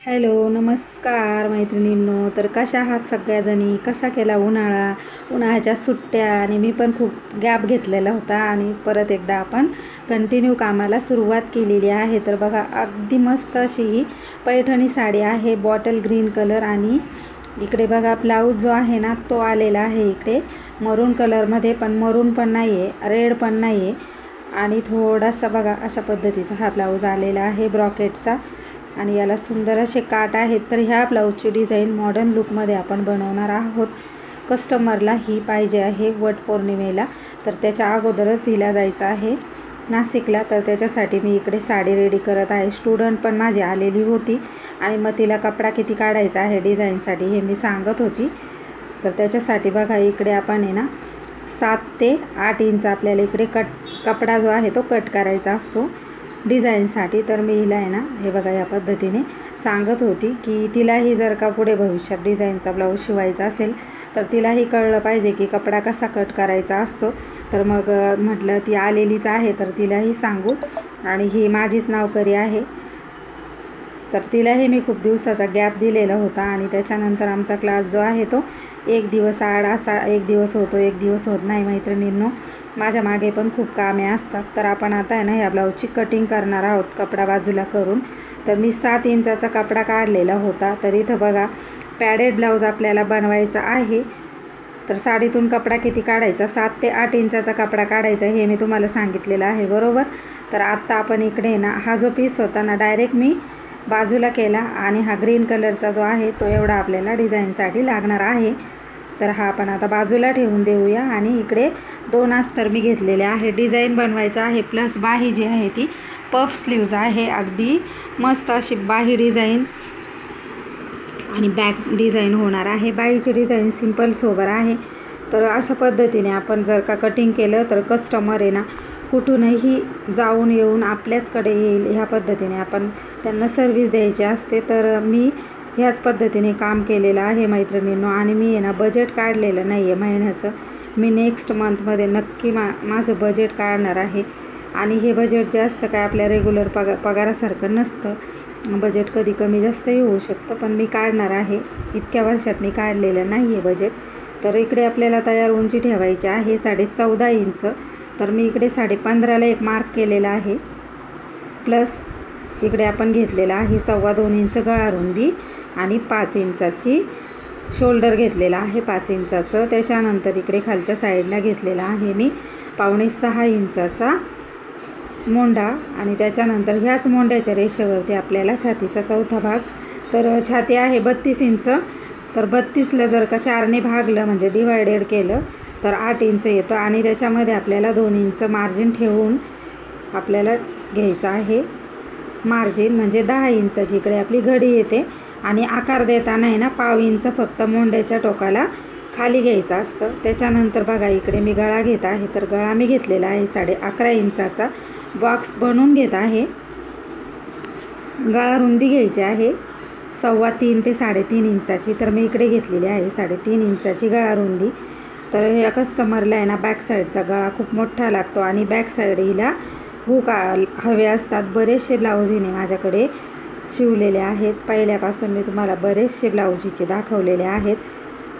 Hello, नमस्कार मैत्रिणींनो. तर कशा आहात सगळ्याजणी? कसा केला उन्हाळा? उन्हाळ्याच्या सुट्ट्या आणि मी पण खूप गॅप घेतलेला होता आणि परत एकदा आपण कंटिन्यू कामाला सुरुवात केलेली आहे. तर बघा, अगदी मस्त अशी ही पैठणी साडी आहे, बॉटल ग्रीन कलर. आणि इकडे बघा ब्लाऊज जो आहे ना तो आलेला आहे इकडे मरून कलरमध्ये, पण मरून पण नाही आहे, रेड पण नाही आहे. आणि थोडासा बघा अशा पद्धतीचा हा ब्लाऊज आलेला आहे ब्रॉकेटचा. आणि याला सुंदर असे काट आहेत. तर ह्या ब्लाऊजची डिझाईन मॉडर्न लुकमध्ये आपण बनवणार आहोत. कस्टमरला ही पाहिजे आहे वटपौर्णिमेला, तर त्याच्या अगोदरच हिला जायचं आहे नाशिकला. तर त्याच्यासाठी मी इकडे साडी रेडी करत आहे. स्टुडंट पण माझी आलेली होती आणि मग तिला कपडा किती काढायचा आहे डिझाईनसाठी हे मी सांगत होती. तर त्याच्यासाठी बघा इकडे आपण आहे ना 7 ते 8 इंच आपल्याला इकडे कपडा जो आहे तो कट करायचा असतो डिझाईनसाठी. तर मी हिला आहे ना हे बघा या पद्धतीने सांगत होती की तिलाही जर का पुढे भविष्यात डिझाईनचा ब्लाऊज शिवायचा असेल तर तिलाही कळलं पाहिजे की कपडा कसा कट करायचा असतो. तर मग म्हटलं ती आलेलीच आहे तर तिलाही सांगू. आणि ही माझीच नावकरी आहे, तर तिलाही मी खूप दिवसाचा गॅप दिलेला होता. आणि त्याच्यानंतर आमचा क्लास जो आहे तो एक दिवस आड असा एक दिवस होतो, एक दिवस होत नाही मैत्रिणींनो. माझ्या मागे पण खूप कामे असतात. तर आपण आता आहे ना ह्या ब्लाऊजची कटिंग करणार आहोत कपडा बाजूला करून. तर मी 7 इंचाचा कपडा काढलेला होता. तर इथं बघा पॅडेड ब्लाऊज आपल्याला बनवायचा आहे. तर साडीतून कपडा किती काढायचा, 7 ते 8 इंचाचा कपडा काढायचा हे मी तुम्हाला सांगितलेलं आहे बरोबर. तर आत्ता आपण इकडे ना हा जो पीस होता ना डायरेक्ट मी बाजूला केला आणि हा ग्रीन कलरचा जो आहे तो एवढा आपल्याला डिझाईनसाठी लागणार आहे. तर हा आपण आता बाजूला ठेवून देऊया. आणि इकडे 2 अस्तर मी घेतलेले आहे, डिझाईन बनवायचं आहे. प्लस बाही जी आहे ती पफ स्लीव्ज आहे, अगदी मस्त अशी बाही डिझाईन आणि बॅक डिझाईन होणार आहे. बाहीची डिझाईन सिंपल सोबर आहे. तर अशा पद्धतीने आपण जर का कटिंग केलं तर कस्टमर आहे ना कुठूनही जाऊन येऊन आपल्याचकडे येईल. ह्या पद्धतीने आपण त्यांना सर्विस द्यायची असते. तर मी ह्याच पद्धतीने काम केलेलं आहे मैत्रिणींनो. आणि मी आहे ना बजेट काढलेलं नाही आहे महिन्याचं. मी नेक्स्ट मंथमध्ये नक्की माझं बजेट काढणार आहे. आणि हे बजेट जे असतं काय आपल्या रेग्युलर पगारासारखं नसतं. बजेट कधी कमी जास्तही होऊ शकतं, पण मी काढणार आहे. इतक्या वर्षात मी काढलेलं नाही आहे बजेट. तर इकडे आपल्याला तयार उंची ठेवायची आहे 14.5 इंच. तर मी इकडे 15.5ला एक मार्क केलेला आहे. प्लस इकडे आपण घेतलेला आहे 2.25 इंच गळा रुंदी आणि 5 इंचाची शोल्डर घेतलेला आहे 5 इंचाचं. त्याच्यानंतर इकडे खालच्या साईडला घेतलेला आहे मी 5.25 इंचाचा मोंढा. आणि त्याच्यानंतर ह्याच मोंढ्याच्या रेषेवरती आपल्याला छातीचा चौथा भाग. तर छाती आहे 32 इंच. तर 32ला जर का 4ने भागलं म्हणजे डिवायडेड केलं तर 8 इंच येतं. आणि त्याच्यामध्ये आपल्याला 2 इंच मार्जिन ठेवून आपल्याला घ्यायचं आहे मार्जिन, म्हणजे 10 इंचाची इकडे आपली घडी येते. आणि आकार देताना आहे ना 1/2 इंच फक्त मोंढ्याच्या टोकाला खाली घ्यायचं असतं. त्याच्यानंतर बघा इकडे मी गळा घेत आहे. तर गळा मी घेतलेला आहे 11.5 इंचाचा. बॉक्स बनवून घेत आहे. गळा रुंदी घ्यायची आहे 3.25 ते 3.5 इंचाची. तर मी इकडे घेतलेली आहे 3.5 इंचाची गळा रुंदी. तर या कस्टमरला आहे ना बॅक साईडचा गळा खूप मोठा लागतो आणि बॅक साईड हिला हुक हवे असतात. बरेचसे ब्लाऊज हिने माझ्याकडे शिवलेले आहेत. पहिल्यापासून मी तुम्हाला बरेचसे ब्लाऊज हिचे दाखवलेले आहेत.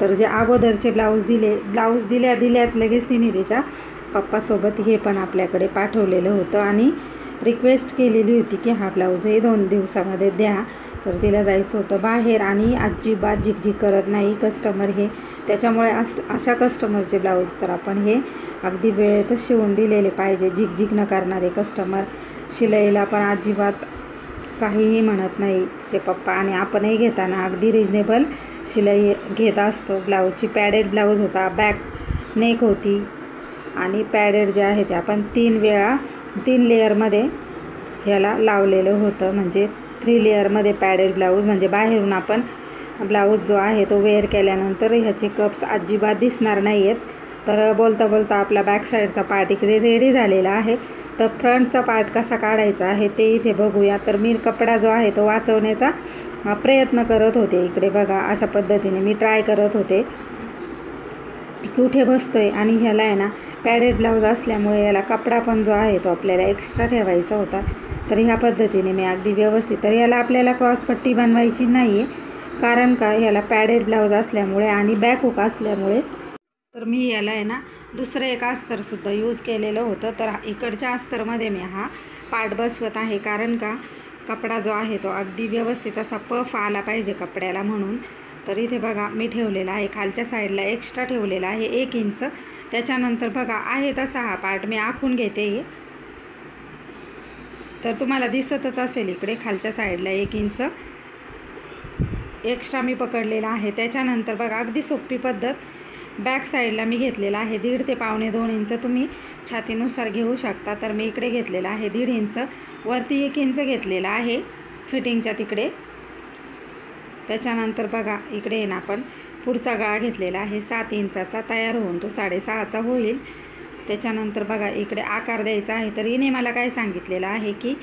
तर जे अगोदरचे ब्लाऊज दिल्याच लगेच तिने तिच्या पप्पासोबत हे पण आपल्याकडे पाठवलेलं होतं आणि रिक्वेस्ट केलेली होती की हा ब्लाऊज हे 2 दिवसामध्ये द्या. तर तिला जायचं होतं बाहेर आणि अजिबात झिकझिक करत नाही कस्टमर हे. त्याच्यामुळे अशा कस्टमरचे ब्लाऊज तर आपण हे अगदी वेळेतच शिवून दिलेले पाहिजे. झिकझिक न करणारे कस्टमर. शिलाईला पण अजिबात काहीही म्हणत नाही तिचे पप्पा. आणि आपणही घेताना अगदी रिजनेबल शिलाई घेत असतो. ब्लाऊजची पॅडेड ब्लाऊज होता, बॅक नेक होती आणि पॅडेड जे आहे ते आपण 3 लेअरमध्ये ह्याला लावलेलं होतं. म्हणजे 3 लेअरमध्ये पॅडेड ब्लाऊज, म्हणजे बाहेरून आपण ब्लाऊज जो आहे तो वेअर केल्यानंतर ह्याचे कप्स अजिबात दिसणार नाही आहेत. तर बोलता बोलता आपला बॅक साईडचा पार्ट इकडे रेडी झालेला आहे. तर फ्रंटचा पार्ट कसा काढायचा आहे ते इथे बघूया. तर मी कपडा जो आहे तो वाचवण्याचा प्रयत्न करत होते. इकडे बघा अशा पद्धतीने मी ट्राय करत होते कुठे बसतोय. आणि ह्याला आहे ना पॅडेड ब्लाऊज असल्यामुळे याला कपडा पण जो आहे तो आपल्याला एक्स्ट्रा ठेवायचा होता. तर ह्या पद्धतीने मी अगदी व्यवस्थित, तर याला आपल्याला क्रॉसपट्टी बनवायची नाही आहे, कारण का याला पॅडेड ब्लाऊज असल्यामुळे आणि बॅक हुक असल्यामुळे. तर मी याला आहे ना दुसरं एक अस्तरसुद्धा यूज केलेलं होतं. तर इकडच्या अस्तरमध्ये मी हा पार्ट बसवत आहे, कारण का कपडा जो आहे तो अगदी व्यवस्थित असा पफ आला पाहिजे कपड्याला म्हणून. तर इथे बघा मी ठेवलेला आहे, खालच्या साईडला एक्स्ट्रा ठेवलेला आहे 1 इंच. त्याच्यानंतर बघा आहे तसा हा पार्ट मी आखून घेते. तर तुम्हाला दिसतच असेल इकडे खालच्या साईडला 1 इंच एक्स्ट्रा मी पकडलेला आहे. त्याच्यानंतर बघा अगदी सोपी पद्धत, बॅक साईडला मी घेतलेला आहे 1.5 ते पावणे 2 इंच. तुम्ही छातीनुसार घेऊ शकता. तर मी इकडे घेतलेला आहे 1.5 इंच, वरती 1 इंच घेतलेला आहे फिटिंगच्या तिकडे. त्याच्यानंतर बघा इकडे आहे ना आपण पुढचा गळा घेतलेला आहे 7 इंचाचा, तयार होऊन तो 6.5चा होईल. त्याच्यानंतर बघा इकडे आकार द्यायचा आहे. तर हिने मला काय सांगितलेलं आहे की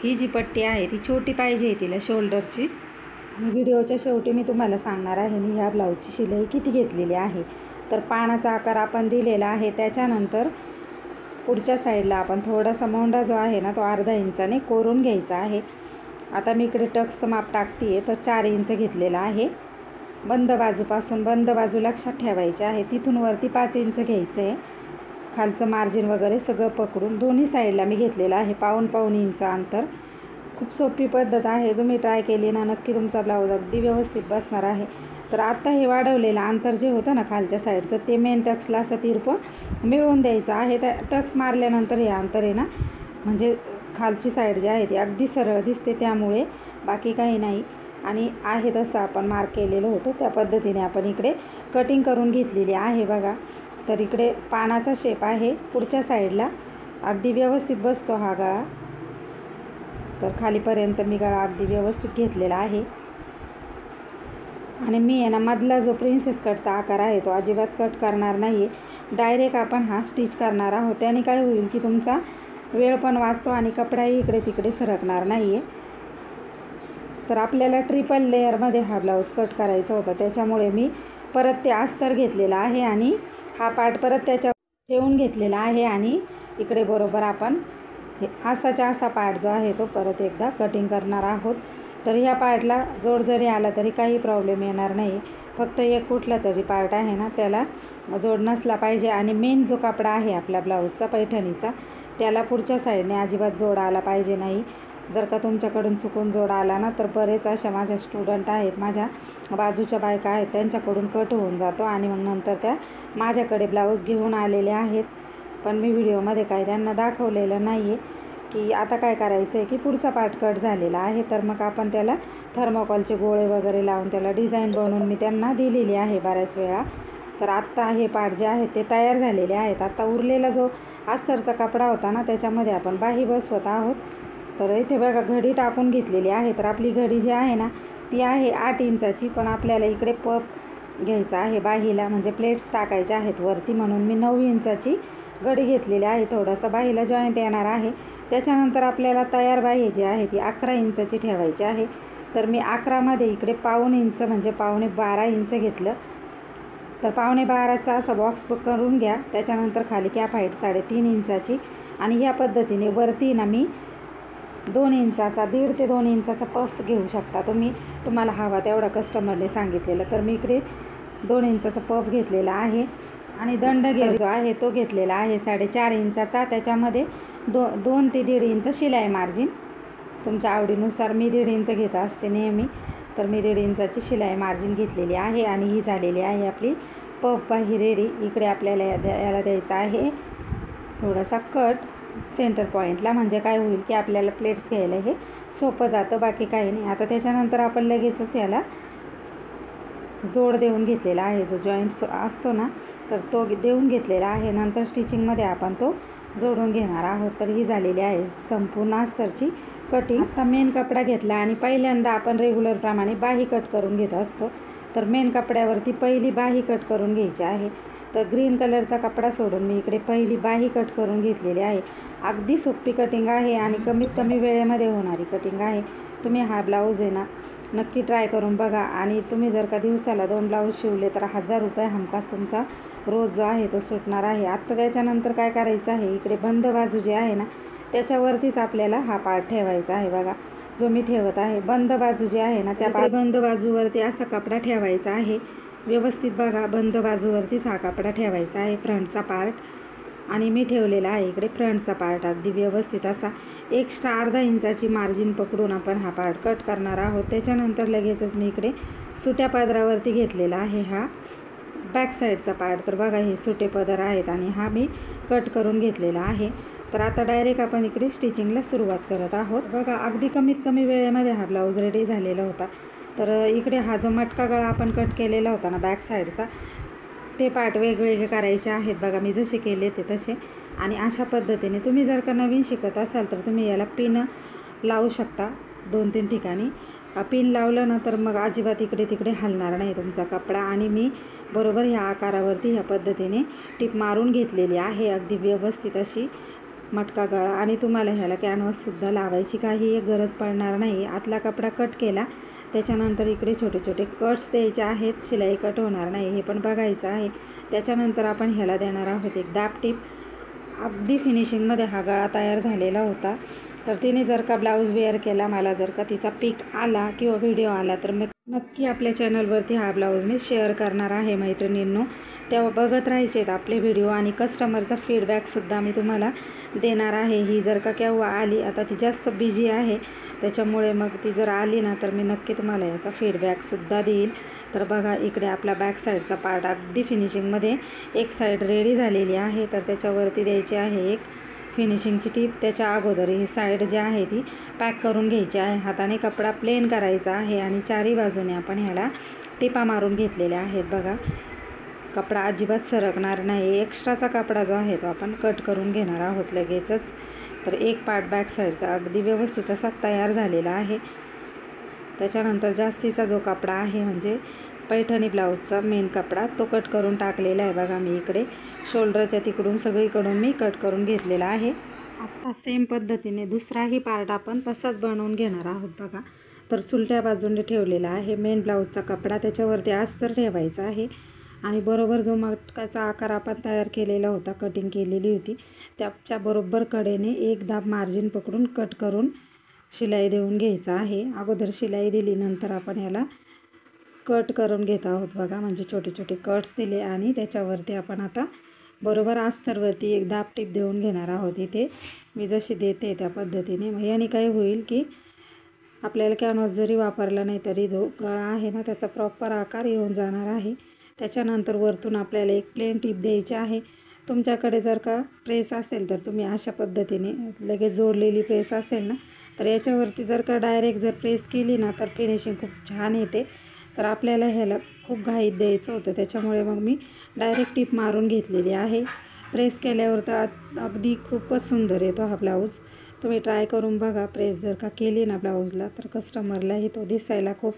ही जी पट्टी आहे ती छोटी पाहिजे तिला शोल्डरची. आणि व्हिडिओच्या शेवटी मी तुम्हाला सांगणार आहे मी ह्या ब्लाऊजची शिलाई किती घेतलेली आहे. तर पानाचा आकार आपण दिलेला आहे. त्याच्यानंतर पुढच्या साईडला आपण थोडासा मोंडा जो आहे ना तो अर्धा इंचाने कोरून घ्यायचा आहे. आता मी इकडे टक्सचं माप टाकते आहे. तर 4 इंच घेतलेला आहे. बंद बाजूपासून बंद बाजू लक्षात ठेवायची आहे. तिथून वरती 5 इंच घ्यायचं आहे. खालचं मार्जिन वगैरे सगळं पकडून दोन्ही साईडला मी घेतलेलं आहे पाऊण इंच अंतर. खूप सोपी पद्धत आहे, तुम्ही ट्राय केली ना नक्की तुमचा ब्लाऊज अगदी व्यवस्थित बसणार आहे. तर आत्ता हे वाढवलेलं अंतर जे होतं ना खालच्या साईडचं ते मेन टक्सला असं तिरपं मिळवून द्यायचं आहे. त्या टक्स मारल्यानंतर हे अंतर आहे ना म्हणजे खालची साईड जी आहे ती अगदी सरळ दिसते, त्यामुळे बाकी काही नाही. आणि आहे तसं आपण मार्क केलेलं होतं त्या पद्धतीने आपण इकडे कटिंग करून घेतलेली आहे बघा. तर इकडे पानाचा शेप आहे पुढच्या साईडला, अगदी व्यवस्थित बसतो हा गळा. तर खालीपर्यंत मी गळा अगदी व्यवस्थित घेतलेला आहे. आणि मी आहे ना मधला जो प्रिन्सेस कटचा आकार आहे तो अजिबात कट करणार नाही आहे, डायरेक्ट आपण हा स्टिच करणार आहोत. त्याने काय होईल की तुमचा वेळ पण वाचतो आणि कपडाही इकडे तिकडे सरकणार नाही आहे. तर आपल्याला ट्रिपल लेअरमध्ये हा ब्लाऊज कट करायचा होता, त्याच्यामुळे मी परत ते अस्तर घेतलेलं आहे आणि हा पार्ट परत त्याच्या ठेवून घेतलेला आहे. आणि इकडे बरोबर आपण असाच्या असा पार्ट जो आहे तो परत एकदा कटिंग करणार आहोत. तर ह्या पार्टला जोड जरी आला तरी काही प्रॉब्लेम येणार नाही, फक्त एक कुठला तरी पार्ट आहे ना त्याला जोड नसला पाहिजे. आणि मेन जो कपडा आहे आपला ब्लाऊजचा पैठणीचा त्याला पुढच्या साईडने अजिबात जोड आला पाहिजे नाही. जर का तुमच्याकडून चुकून जोड आला ना तर बरेच अशा माझ्या स्टुडंट आहेत, माझ्या बाजूच्या बायका आहेत, त्यांच्याकडून कट होऊन जातो आणि मग नंतर त्या माझ्याकडे ब्लाऊज घेऊन आलेले आहेत. पण मी व्हिडिओमध्ये काही त्यांना दाखवलेलं नाही आहे की आता काय करायचं आहे की पुढचा पार्ट कट झालेला आहे तर मग आपण त्याला थर्मोकॉलचे गोळे वगैरे लावून त्याला डिझाईन बनवून मी त्यांना दिलेली आहे बऱ्याच वेळा. तर आत्ता हे पार्ट जे आहेत ते तयार झालेले आहेत. आता उरलेला जो अस्तरचा कपडा होता ना त्याच्यामध्ये आपण बाही बसवत आहोत. तर इथे बघा घडी टाकून घेतलेली आहे. तर आपली घडी जी आहे ना ती आहे 8 इंचाची, पण आपल्याला इकडे पप घ्यायचा आहे बाहीला, म्हणजे प्लेट्स टाकायच्या आहेत वरती, म्हणून मी 9 इंचाची घडी घेतलेली आहे. थोडंसं बाहीला जॉईंट येणार आहे. त्याच्यानंतर आपल्याला तयार बाही जी आहे ती 11 इंचाची ठेवायची आहे. तर मी 11मध्ये इकडे पाऊण इंच म्हणजे पावणे 12 इंच घेतलं. तर पावणे 12चा असा बॉक्स करून घ्या. त्याच्यानंतर खाली कॅप हाईट 3.5 इंचाची आणि ह्या पद्धतीने वरती ना मी 2 इंचाचा 1.5 ते 2 इंचाचा पफ घेऊ शकता तुम्ही, तुम्हाला हवा तेवढा कस्टमरने सांगितलेलं. तर मी इकडे 2 इंचाचा पफ घेतलेला आहे. आणि दंड जो आहे तो घेतलेला आहे 4.5 इंचाचा. त्याच्यामध्ये 2 ते 1.5 इंच शिलाई मार्जिन तुमच्या आवडीनुसार, मी 1.5 इंच घेत असते नेहमी. तर मी 1.5 इंचाची शिलाई मार्जिन घेतलेली आहे. आणि ही झालेली आहे आपली पफ बाही रेडी. इकडे आपल्याला याला द्यायचा आहे थोडासा कट सेंटर पॉईंटला, म्हणजे काय होईल की आपल्याला प्लेट्स घ्यायला हे सोपं जातं, बाकी काही नाही. आता त्याच्यानंतर आपण लगेचच याला जोड देऊन घेतलेला आहे, जो जॉईंट असतो ना तर तो देऊन घेतलेला आहे. नंतर स्टिचिंगमध्ये आपण तो जोडून घेणार आहोत. तर ही झालेली आहे संपूर्ण अस्तरची कटिंग. आता मेन कपडा घेतला आणि पहिल्यांदा आपण रेग्युलरप्रमाणे बाही कट करून घेत असतो. तर मेन कपड्यावरती पहिली बाही कट करून घ्यायची आहे. तर ग्रीन कलरचा कपडा सोडून मी इकडे पहिली बाही कट करून घेतलेली आहे. अगदी सोपी कटिंग आहे आणि कमीत कमी वेळेमध्ये होणारी कटिंग आहे. तुम्ही हा ब्लाऊज आहे ना नक्की ट्राय करून बघा. आणि तुम्ही जर का दिवसाला 2 ब्लाऊज शिवले तर 1000 रुपये हमखास तुमचा रोज जो आहे तो सुटणार आहे. आत्ता त्याच्यानंतर काय करायचं आहे, इकडे बंद बाजू जी आहे ना त्याच्यावरतीच आपल्याला हा पार्ट ठेवायचा आहे बघा, जो मी ठेवत आहे. बंद बाजू जी आहे ना, त्या बंद बाजूवरती असा कपडा ठेवायचा आहे व्यवस्थित बघा. बंद बाजूवरतीच हा कपडा ठेवायचा आहे, फ्रंटचा पार्ट. आणि मी ठेवलेला आहे इकडे फ्रंटचा पार्ट अगदी व्यवस्थित असा. एक्स्ट्रा अर्धा इंचाची मार्जिन पकडून आपण हा पार्ट कट करणार आहोत. त्याच्यानंतर लगेचच मी इकडे सुट्या पदरावरती घेतलेला आहे हा बॅक साईडचा पार्ट. तर बघा हे सुटे पदर आहेत आणि हा मी कट करून घेतलेला आहे. तर आता डायरेक्ट आपण इकडे स्टिचिंगला सुरुवात करत आहोत. बघा अगदी कमीत कमी वेळेमध्ये हा ब्लाऊज रेडी झालेला होता. तर इकडे हा जो मटका गळा आपण कट केलेला होता ना बॅक साईडचा, ते पार्ट वेगवेगळे करायचे आहेत बघा. मी जसे केले ते तसे. आणि अशा पद्धतीने तुम्ही जर का नवीन शिकत असाल तर तुम्ही याला पिन लावू शकता 2-3 ठिकाणी. पिन लावलं ना तर मग अजिबात इकडे तिकडे हलणार नाही तुमचा कपडा. आणि मी बरोबर ह्या आकारावरती ह्या पद्धतीने टिप मारून घेतलेली आहे अगदी व्यवस्थित अशी मटका गळा. आणि तुम्हाला ह्याला कॅनव्हाससुद्धा लावायची काही गरज पडणार नाही. आतला कपडा कट केला, त्याच्यानंतर इकडे छोटे छोटे कट्स द्यायचे आहेत, शिलाई कट होणार नाही हे पण बघायचं आहे. त्याच्यानंतर आपण ह्याला देणार आहोत एक दाब टिप. अगदी फिनिशिंगमध्ये हा गळा तयार झालेला होता. तर तिने जर का ब्लाऊज वेअर केला, मला जर का तिचा पिक आला किंवा व्हिडिओ आला तर मी नक्की आपल्या चॅनलवरती हा ब्लाऊज मी शेअर करणार आहे मैत्रिणींनो. तेव्हा बघत राहायचे आपले व्हिडिओ आणि कस्टमरचा फीडबॅकसुद्धा मी तुम्हाला देणार आहे. ही जर का केव्हा आली, आता ती जास्त बिझी आहे त्याच्यामुळे मग ती जर आली ना तर मी नक्की तुम्हाला याचा फीडबॅकसुद्धा देईल. तर बघा इकडे आपला बॅक साईडचा पार्ट अगदी फिनिशिंगमध्ये एक साईड रेडी झालेली आहे. तर त्याच्यावरती द्यायची आहे एक फिनिशिंगची टीप. त्याच्या अगोदर ही साईड जी आहे ती पॅक करून घ्यायची आहे. हाताने कपडा प्लेन करायचा आहे आणि चारी बाजूने आपण ह्याला टिपा मारून घेतलेल्या आहेत बघा. कपडा अजिबात सरकणार नाही. एक्स्ट्राचा कपडा जो आहे तो आपण कट करून घेणार आहोत लगेचच. तर एक पार्ट बॅक साईडचा अगदी व्यवस्थित असा तयार झालेला आहे. त्याच्यानंतर जास्तीचा जो कपडा आहे म्हणजे पैठणी ब्लाऊजचा मेन कपडा, तो कट करून टाकलेला आहे बघा. मी इकडे शोल्डरच्या तिकडून सगळीकडून मी कट करून घेतलेला आहे. आता सेम पद्धतीने दुसराही पार्ट आपण तसाच बनवून घेणार आहोत बघा. तर सुलट्या बाजूने ठेवलेला आहे मेन ब्लाऊजचा कपडा, त्याच्यावरती अस्तर ठेवायचा आहे. आणि बरोबर जो मटकाचा आकार आपण तयार केलेला होता, कटिंग केलेली होती, त्याच्या बरोबर कडेने एक दाब मार्जिन पकडून कट करून शिलाई देऊन घ्यायचा आहे. अगोदर शिलाई दिली, नंतर आपण याला कट करून घेत आहोत बघा. म्हणजे छोटे छोटे कट्स दिले आणि त्याच्यावरती आपण आता बरोबर अस्तरवरती एक दाब टीप देऊन घेणार आहोत. इथे मी जशी देते त्या पद्धतीने. मग याने काय होईल की आपल्याला कॅनव्हास जरी वापरला नाही तरी जो गळा आहे ना त्याचा प्रॉपर आकार येऊन जाणार आहे. त्याच्यानंतर वरतून आपल्याला एक प्लेन टीप द्यायची आहे. तुमच्याकडे जर का प्रेस असेल तर तुम्ही अशा पद्धतीने लगेच जोडलेली प्रेस असेल ना तर याच्यावरती जर का डायरेक्ट जर प्रेस केली ना तर फिनिशिंग खूप छान येते. तर आपल्याला ह्याला खूप घाईत द्यायचं होतं, त्याच्यामुळे मग मी डायरेक्ट टीप मारून घेतलेली आहे. प्रेस केल्यावर तर अगदी खूपच सुंदर येतो हा ब्लाऊज. तुम्ही ट्राय करून बघा. प्रेस जर का केली ना ब्लाऊजला तर कस्टमरलाही तो दिसायला खूप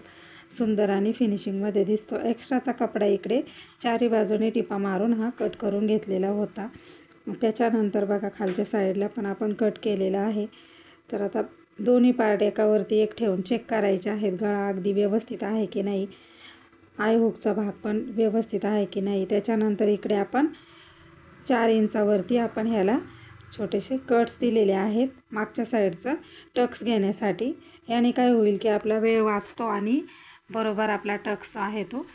सुंदर आणि फिनिशिंगमध्ये दिसतो. एक्स्ट्राचा कपडा इकडे चारी बाजूने टिपा मारून हा कट करून घेतलेला होता. त्याच्यानंतर बघा खालच्या साईडला पण आपण कट केलेला आहे. तर आता दोन्ही पार्ट एकावरती एक ठेवून चेक करायचे आहेत. गळा अगदी व्यवस्थित आहे की नाही, आय हुकचा भाग पण व्यवस्थित आहे की नाही. त्याच्यानंतर इकडे आपण 4 इंचावरती आपण ह्याला छोटेसे कट्स दिलेले आहेत मागच्या साईडचं टक्स घेण्यासाठी. याने काय होईल की आपला वेळ वाचतो आणि बरोबर आपला टक्स जो आहे तो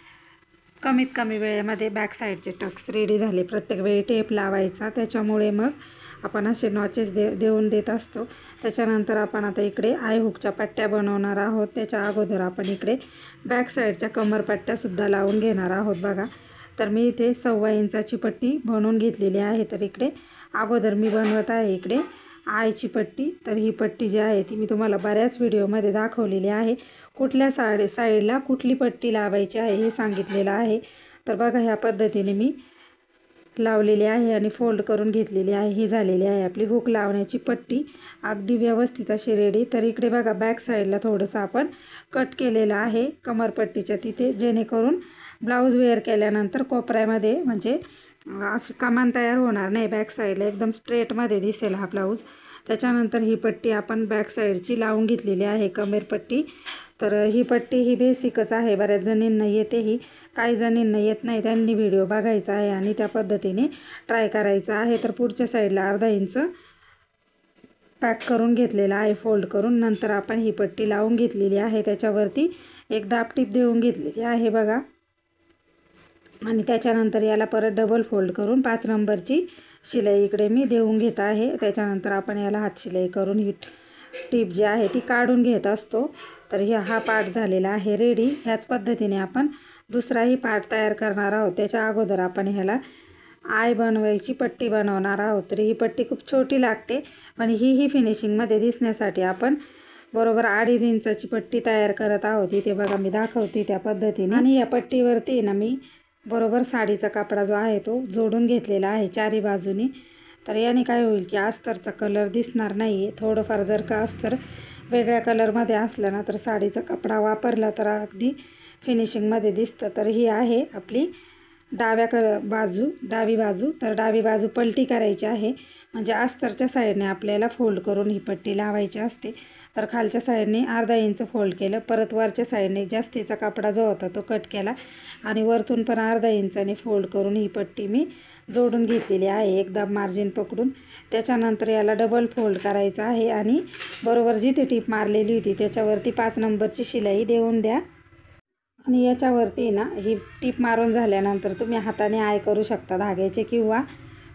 कमीत कमी वेळेमध्ये बॅक साईडचे टक्स रेडी झाले. प्रत्येक वेळी टेप लावायचा, त्याच्यामुळे मग आपण असे नॉचेस देऊन देत असतो. त्याच्यानंतर आपण आता इकडे आय हुकच्या पट्ट्या बनवणार आहोत. त्याच्या अगोदर आपण इकडे बॅक साईडच्या कमरपट्ट्यासुद्धा लावून घेणार आहोत बघा. तर मी इथे 1.25 इंचाची पट्टी बनवून घेतलेली आहे. तर इकडे अगोदर मी बनवत आहे इकडे आयची पट्टी. तर ही पट्टी जी आहे ती मी तुम्हाला बऱ्याच व्हिडिओमध्ये दाखवलेली आहे. कुठल्या साईडला कुठली पट्टी लावायची आहे हे सांगितलेलं आहे. तर बघा ह्या पद्धतीने मी लावलेली आहे आणि फोल्ड करून घेतलेली आहे. ही झालेली आहे आपली हुक लावण्याची पट्टी अगदी व्यवस्थित अशी रेडी. तर इकडे बघा बॅक साईडला थोडंसं आपण कट केलेलं आहे कमरपट्टीच्या तिथे, जेणेकरून ब्लाऊज वेअर केल्यानंतर कोपऱ्यामध्ये म्हणजे असं कमान तयार होणार नाही. बॅक साईडला एकदम स्ट्रेटमध्ये दिसेल हा ब्लाऊज. त्याच्यानंतर ही पट्टी आपण बॅक साईडची लावून घेतलेली आहे कमरपट्टी. तर ही पट्टी ही बेसिकच आहे, बऱ्याच जणींना येते ही, काही जणींना येत नाही. त्यांनी व्हिडिओ बघायचा आहे आणि त्या पद्धतीने ट्राय करायचं आहे. तर पुढच्या साईडला अर्धा इंच पॅक करून घेतलेला आहे फोल्ड करून. नंतर आपण ही पट्टी लावून घेतलेली आहे, त्याच्यावरती एक दाब टीप देऊन घेतलेली आहे बघा. आणि त्याच्यानंतर याला परत डबल फोल्ड करून 5 नंबरची शिलाई इकडे मी देऊन घेत आहे. त्याच्यानंतर आपण याला हात शिलाई करून ही टीप जी आहे ती काढून घेत असतो. तर हा पार्ट झालेला आहे रेडी. ह्याच पद्धतीने आपण दुसराही पार्ट तयार करणार आहोत. त्याच्या अगोदर आपण ह्याला आय बनवायची पट्टी बनवणार आहोत. तर ही पट्टी खूप छोटी लागते, पण ही फिनिशिंगमध्ये दिसण्यासाठी आपण बरोबर 2.5 इंचाची पट्टी तयार करत आहोत. इथे बघा मी दाखवते त्या पद्धतीने. आणि या पट्टीवरती ना मी बरोबर साडीचा कपडा जो आहे तो जोडून घेतलेला आहे चारी बाजूनी. तर याने काय होईल की अस्तरचा कलर दिसणार नाही आहे. थोडंफार जर का अस्तर वेगळ्या कलरमध्ये असलं ना तर साडीचा कपडा वापरला तर अगदी फिनिशिंगमध्ये दिसतं. तर ही आहे आपली डावी बाजू. तर डावी बाजू पलटी करायची आहे, म्हणजे अस्तरच्या साईडने आपल्याला फोल्ड करून ही पट्टी लावायची असते. तर खालच्या साईडने अर्धा इंच फोल्ड केलं, परत वरच्या साईडने जास्तीचा कपडा जो होता तो कट केला आणि वरतून पण अर्धा इंचाने फोल्ड करून ही पट्टी मी जोडून घेतलेली आहे एकदम मार्जिन पकडून. त्याच्यानंतर याला डबल फोल्ड करायचं आहे आणि बरोबर जिथे टीप मारलेली होती त्याच्यावरती 5 नंबरची शिलाई देऊन द्या. आणि याच्यावरती ना ही टीप मारून झाल्यानंतर तुम्ही हाताने आय करू शकता धाग्याचे, किंवा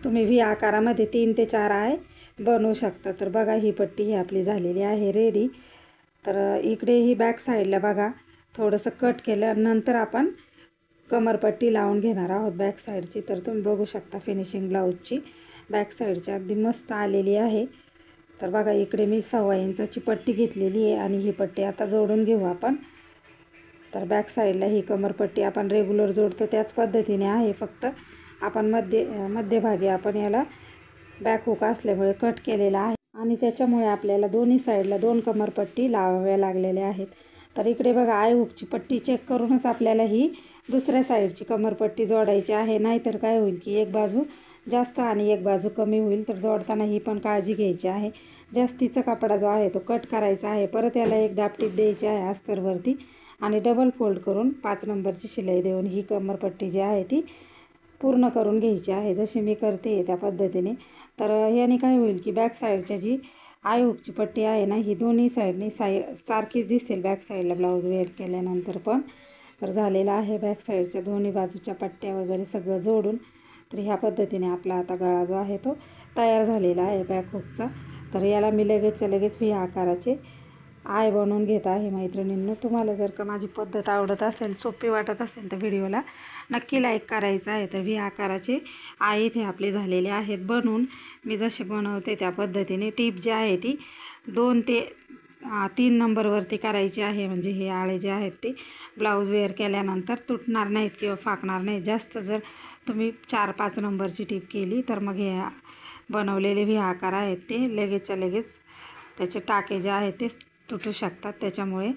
तुम्ही व्ही आकारामध्ये 3 ते 4 आय बनवू शकता. तर बघा ही पट्टी ही आपली झालेली आहे रेडी. तर इकडे ही बॅक साईडला बघा थोडंसं कट केलं, नंतर आपण कमरपट्टी लावून घेणार आहोत बॅक साईडची. तर तुम्ही बघू शकता फिनिशिंग ब्लाऊजची बॅक साईडची अगदी मस्त आलेली आहे. तर बघा इकडे मी 1.25 इंचाची पट्टी घेतलेली आहे आणि ही पट्टी आता जोडून घेऊ आपण. तर बॅक साईडला ही कमरपट्टी आपण रेग्युलर जोडतो त्याच पद्धतीने आहे, फक्त आपण मध्यभागी आपण याला बॅक हुक असल्यामुळे कट केलेला आहे आणि त्याच्यामुळे आपल्याला दोन्ही साईडला 2 कमरपट्टी लावाव्या लागलेल्या आहेत. तर इकडे बघा आय हुकची पट्टी चेक करूनच आपल्याला ही दुसऱ्या साईडची कमरपट्टी जोडायची आहे, नाहीतर काय होईल की एक बाजू जास्त आणि एक बाजू कमी होईल. तर जोडताना ही पण काळजी घ्यायची आहे. जास्तीचा कपडा जो आहे तो कट करायचा आहे, परत याला एक दाब टीप द्यायची आहे अस्तरवरती आणि डबल फोल्ड करून 5 नंबरची शिलाई देऊन ही कमरपट्टी जी आहे ती पूर्ण करून घ्यायची आहे, जशी मी करते त्या पद्धतीने. तर याने काय होईल की बॅक साईडच्या जी आय हुकची पट्टी आहे ना ही दोन्ही साईडने सारखीच दिसेल बॅक साईडला ब्लाऊज वेअर केल्यानंतर पण. तर झालेलं आहे बॅक साईडच्या दोन्ही बाजूच्या पट्ट्या वगैरे सगळं जोडून. तर ह्या पद्धतीने आपला आता गळा जो आहे तो तयार झालेला आहे बॅक हुकचा. तर याला मी लगेचच्या लगेच व्ही आकाराचे आय बनवून घेत आहे मैत्रिणींनो. तुम्हाला जर का माझी पद्धत आवडत असेल, सोपी वाटत असेल तर व्हिडिओला नक्की लाईक करायचं आहे. तर व्ही आकाराचे आय इथे आपले झालेले आहेत बनवून. मी जसे बनवते त्या पद्धतीने टीप जी आहे ती 2 ते 3 नंबरवरती करायची आहे, म्हणजे हे आळे जे आहेत ते ब्लाऊज वेअर केल्यानंतर तुटणार नाहीत किंवा फाकणार नाहीत. जास्त जर तुम्ही 4-5 नंबरची टीप केली तर मग हे बनवलेले व्ही आकार आहेत ते लगेचच्या लगेच त्याचे टाके जे आहेत ते तुटू शकतात. त्याच्यामुळे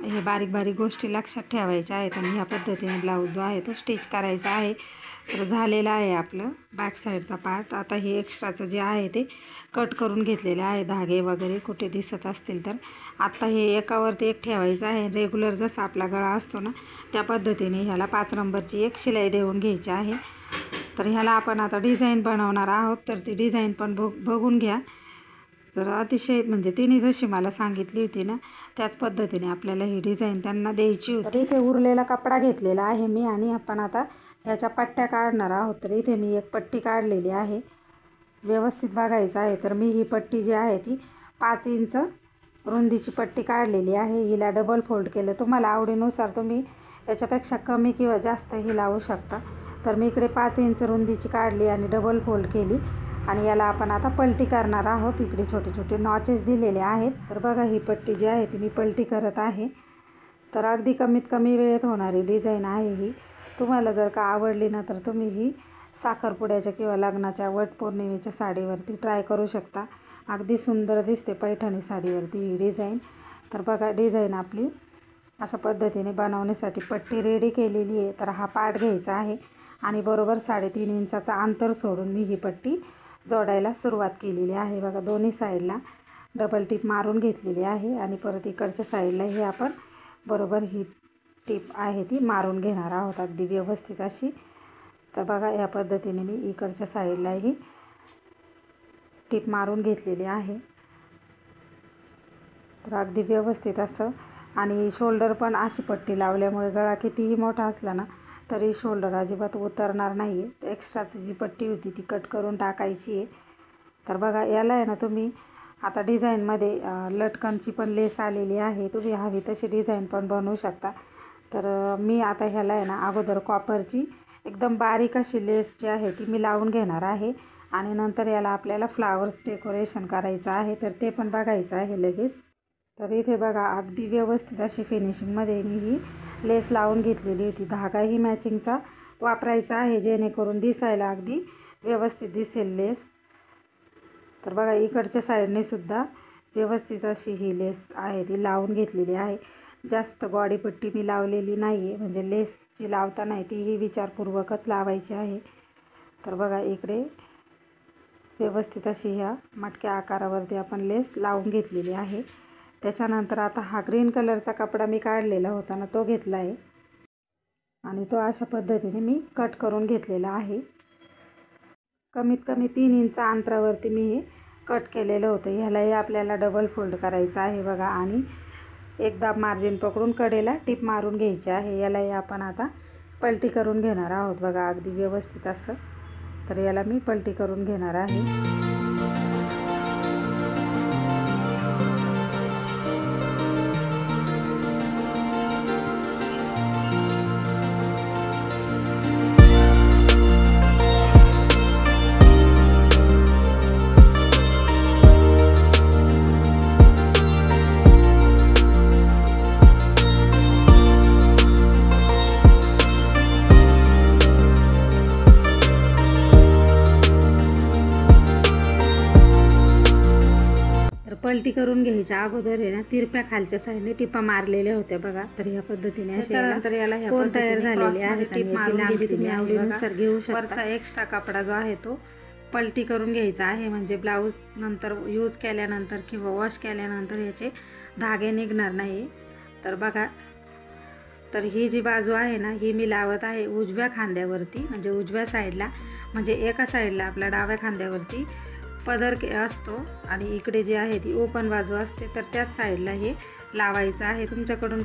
हे बारीक बारीक गोष्टी लक्षात ठेवायच्या आहेत आणि ह्या पद्धतीने ब्लाऊज जो आहे तो स्टिच करायचा आहे. तर झालेलं आहे आपलं बॅक साईडचा पार्ट. आता हे एक्स्ट्राचं जे आहे ते कट करून घेतलेले आहे, धागे वगैरे कुठे दिसत असतील तर. आत्ता हे एकावरती एक ठेवायचं आहे. रेग्युलर जसा आपला गळा असतो ना त्या पद्धतीने ह्याला 5 नंबरची एक शिलाई देऊन घ्यायची आहे. तर ह्याला आपण आता डिझाईन बनवणार आहोत, तर ती डिझाईन पण बघून घ्या. तर अतिशय म्हणजे तिने जशी मला सांगितली होती ना त्याच पद्धतीने आपल्याला ही डिझाईन त्यांना द्यायची होती. इथे उरलेला कपडा घेतलेला आहे मी आणि आपण आता ह्याच्या पट्ट्या काढणार आहोत. तर इथे मी एक पट्टी काढलेली आहे, व्यवस्थित बघायचं आहे. तर मी ही पट्टी जी आहे ती 5 इंच रुंदीची पट्टी काढलेली आहे. हिला डबल फोल्ड केलं, तुम्हाला आवडीनुसार तुम्ही याच्यापेक्षा कमी किंवा जास्त ही लावू शकता. तर मी इकडे 5 इंच रुंदीची काढली आणि डबल फोल्ड केली आणि याला आपण आता पलटी करणार आहोत. इकडे छोटे छोटे नॉचेस दिलेले आहेत. तर बघा ही पट्टी जी आहे ती मी पलटी करत आहे. तर अगदी कमीत कमी वेळेत होणारी डिझाईन आहे ही. तुम्हाला जर का आवडली ना तर तुम्ही ही साखरपुड्याच्या किंवा लग्नाच्या वटपौर्णिमेच्या साडीवरती ट्राय करू शकता. अगदी सुंदर दिसते पैठणी साडीवरती ही डिझाईन. तर बघा डिझाईन आपली अशा पद्धतीने बनवण्यासाठी पट्टी रेडी केलेली आहे. तर हा पार्ट घ्यायचा आहे आणि बरोबर 3.5 इंचाचा अंतर सोडून मी ही पट्टी जोडायला सुरुवात केलेली आहे. बघा दोन्ही साईडला डबल टीप मारून घेतलेली आहे आणि परत इकडच्या साईडला हे आपण बरोबर ही टीप आहे ती मारून घेणार आहोत अगदी व्यवस्थित अशी. तर बघा या पद्धतीने मी इकडच्या साईडलाही टीप मारून घेतलेली आहे. तर अगदी व्यवस्थित असं, आणि शोल्डर पण अशी पट्टी लावल्यामुळे गळा कितीही मोठा असला ना तरी शोल्डर अजिबात उतरणार नाही आहे. एक्स्ट्राची जी पट्टी होती ती कट करून टाकायची आहे. तर बघा, याला आहे ना तुम्ही आता डिझाईनमध्ये लटकनची पण लेस आलेली आहे, तुम्ही हवी तशी डिझाईन पण बनवू शकता. तर मी आता ह्याला आहे ना अगोदर कॉपरची एकदम बारीक अशी लेस जी आहे ती मी लावून घेणार आहे, आणि नंतर याला आपल्याला फ्लावर्स डेकोरेशन करायचं आहे, तर ते पण बघायचं आहे लगेच. तर इथे बघा, अगदी व्यवस्थित अशी फिनिशिंगमध्ये मी ही लेस लावून घेतलेली होती. धागाही मॅचिंगचा वापरायचा आहे जेणेकरून दिसायला अगदी व्यवस्थित दिसेल लेस. तर बघा, इकडच्या साईडने सुद्धा व्यवस्थित अशी ही लेस आहे ती लावून घेतलेली आहे. जास्त गॉडीपट्टी मी लावलेली नाही आहे, म्हणजे लेस जी लावता नाही तीही विचारपूर्वकच लावायची आहे. तर बघा, इकडे व्यवस्थित अशी ह्या मटक्या आकारावरती आपण लेस लावून घेतलेली आहे. त्याच्यानंतर आता हा ग्रीन कलरचा कपडा मी काढलेला होता ना तो घेतला आहे, आणि तो अशा पद्धतीने मी कट करून घेतलेला आहे. कमीत कमी 3 इंच अंतरावरती मी हे कट केलेलं होतं. ह्यालाही आपल्याला डबल फोल्ड करायचं आहे बघा, आणि एकदा मार्जिन पकडून कडेला टिप मारून घ्यायची आहे. यालाही आपण आता पलटी करून घेणार आहोत बघा, अगदी व्यवस्थित असं. तर याला मी पलटी करून घेणार आहे. पलटी करून घ्यायच्या अगोदर आहे ना तिरप्या खालच्या साईडने टिपा मारलेल्या होत्या बघा. तर ह्या पद्धतीने अशा याला कोण तयार झालेली आहे. टिप मारून लांबी तुम्ही आवडीनुसार घेऊ शकता. वरचा एक्स्ट्रा कपडा जो आहे तो पलटी करून घ्यायचा आहे, म्हणजे ब्लाऊज नंतर यूज केल्यानंतर किंवा वॉश केल्यानंतर याचे धागे निघणार नाही. तर बघा, तर ही जी बाजू आहे ना ही मी लावत आहे उजव्या खांद्यावरती, म्हणजे उजव्या साईडला, म्हणजे एका साईडला आपल्या डाव्या खांद्यावरती पदर असतो आणि इकडे जी आहे ती ओपन बाजू असते, तर त्याच साईडला हे लावायचं आहे. तुमच्याकडून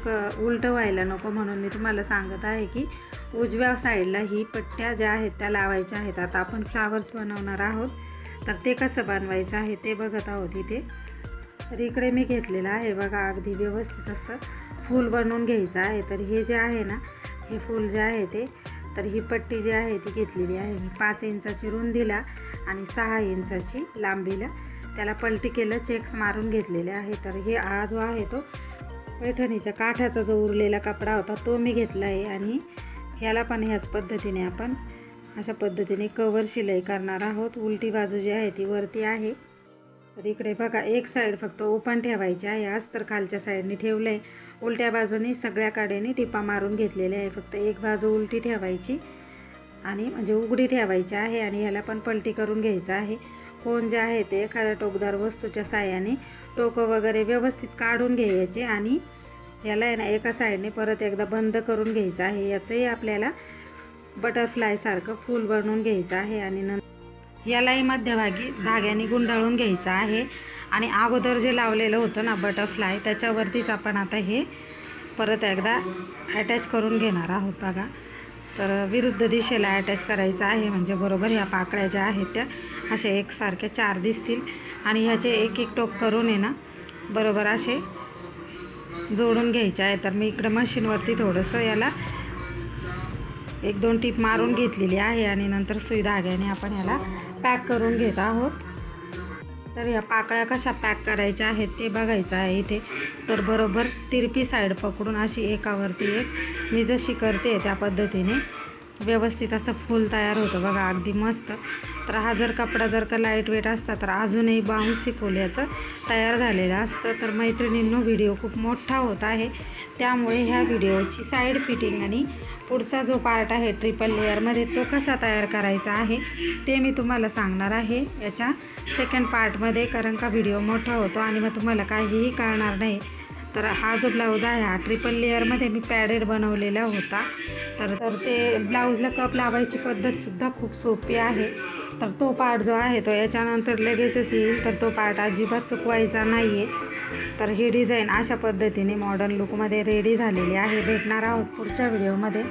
उलटं व्हायला नको म्हणून मी तुम्हाला सांगत आहे की उजव्या साईडला ही पट्ट्या ज्या आहेत त्या लावायच्या आहेत. आता आपण फ्लावर्स बनवणार आहोत, तर ते कसं बनवायचं आहे ते बघत आहोत इथे. तर इकडे मी घेतलेलं आहे बघा, अगदी व्यवस्थित असं फूल बनवून घ्यायचं आहे. तर हे जे आहे ना हे फूल जे आहे ते, तर ही पट्टी जी आहे ती घेतलेली आहे मी 5 इंचाची रुंदीला आणि 6 इंचाची लांबीला, त्याला पलटी केलं, चेक्स मारून घेतलेले आहे. तर हे हा जो आहे तो पैठणीच्या काठाचा जो उरलेला कपडा होता तो मी घेतला आहे, आणि ह्याला पण ह्याच पद्धतीने आपण अशा पद्धतीने कवर शिलाई करणार आहोत. उलटी बाजू जी आहे ती वरती आहे. तर इकडे बघा, एक साईड फक्त ओपन ठेवायची आहे, अस्तर खालच्या साईडने ठेवलं आहे. उलट्या बाजूने सगळ्या काड्याने टिपा मारून घेतलेले आहे. फक्त एक बाजू उलटी ठेवायची आणि म्हणजे उघडी ठेवायची आहे, आणि ह्याला पण पलटी करून घ्यायचं आहे. कोण जे आहे ते एखाद्या टोकदार वस्तूच्या साहाय्याने टोकं वगैरे व्यवस्थित काढून घ्यायचे, आणि याला आहे ना एका साईडने परत एकदा बंद करून घ्यायचं आहे. याचंही आपल्याला बटरफ्लायसारखं फूल बनवून घ्यायचं आहे, आणि नंतर यालाही मध्यभागी धाग्याने गुंडाळून घ्यायचं आहे. आणि अगोदर जे लावलेलं होतं ना बटरफ्लाय त्याच्यावरतीच आपण आता हे परत एकदा अटॅच करून घेणार आहोत बघा. तर विरुद्ध दिशेला अटॅच करायचं आहे, म्हणजे बरोबर ह्या पाकळ्या ज्या आहेत त्या अशा एकसारख्या 4 दिसतील, आणि ह्याचे एक एक टोक करून आहे ना बरोबर असे जोडून घ्यायचे आहे. तर मी इकडं मशीनवरती थोडंसं याला 1-2 टीप मारून घेतलेली आहे, आणि नंतर सुई धाग्याने आपण याला पॅक करून घेत आहोत. तर या पाकळ्या कशा पॅक करायच्या आहेत ते बघायचं आहे इथे. तर बरोबर तिरपी साईड पकडून अशी एकावरती एक मी जशी करते त्या पद्धतीने व्यवस्थित असं फूल तयार होतं बघा, अगदी मस्त. तर हा जर कपडा जर का लाईट वेट असता तर अजूनही बाउन्सी फूल याचं तयार झालेलं असतं. तर मैत्रिणींनो, व्हिडिओ खूप मोठा होत आहे, त्यामुळे ह्या व्हिडिओची साईड फिटिंग आणि पुढचा जो पार्ट आहे ट्रिपल लेअरमध्ये तो कसा तयार करायचा आहे ते मी तुम्हाला सांगणार आहे याच्या सेकंड पार्टमध्ये, कारण का व्हिडिओ मोठा होतो आणि मग तुम्हाला काहीही कळणार नाही. तर हा जो ब्लाऊज आहे हा ट्रिपल लेअरमध्ये मी पॅडेड बनवलेला होता. तर ते ब्लाऊजला कप लावायची पद्धतसुद्धा खूप सोपी आहे. तर तो पार्ट जो आहे तो याच्यानंतर लगेचच येईल, तर तो पार्ट अजिबात चुकवायचा नाही आहे. तर ही डिझाईन अशा पद्धतीने मॉडर्न लुकमध्ये रेडी झालेली आहे. भेटणार आहोत पुढच्या व्हिडिओमध्ये.